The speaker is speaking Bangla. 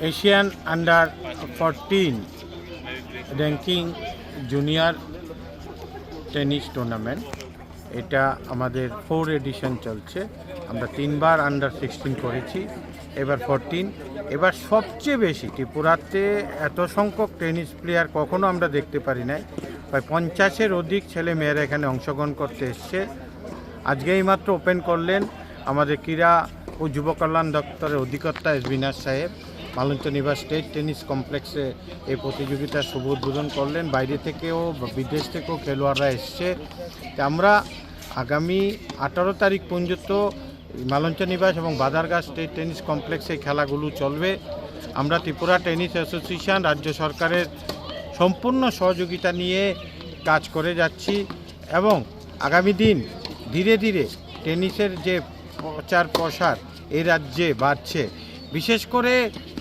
Asian under 14 ranking junior tennis tournament. এটা আমাদের 4 এডিশন চলছে। আমরা 3বার আন্ডার 16 করেছি, এবার 14। এবার সবচেয়ে বেশি ত্রিপুরাতে এত সংখ্যক টেনিস প্লেয়ার কখনো আমরা দেখতে পারি নাই। প্রায় 50-এর অধিক ছেলে মেয়েরা এখানে অংশগ্রহণ করতে এসছে। আজকে এইমাত্র ওপেন করলেন আমাদের ক্রীড়া ও যুব কল্যাণ দপ্তরের অধিকর্তা এস বিনাশ সাহেব। মালঞ্চ নিবাস স্টেট টেনিস কমপ্লেক্সে এই প্রতিযোগিতার শুভ উদ্বোধন করলেন। বাইরে থেকেও বিদেশ থেকেও খেলোয়াড়রা এসছে। তা আমরা আগামী 18 তারিখ পর্যন্ত মালঞ্চ নিবাস এবং বাদারঘাট স্টেট টেনিস কমপ্লেক্সে খেলাগুলো চলবে। আমরা ত্রিপুরা টেনিস অ্যাসোসিয়েশন রাজ্য সরকারের সম্পূর্ণ সহযোগিতা নিয়ে কাজ করে যাচ্ছি এবং আগামী দিন ধীরে ধীরে টেনিসের যে প্রচার প্রসার এই রাজ্যে বাড়ছে। বিশেষ করে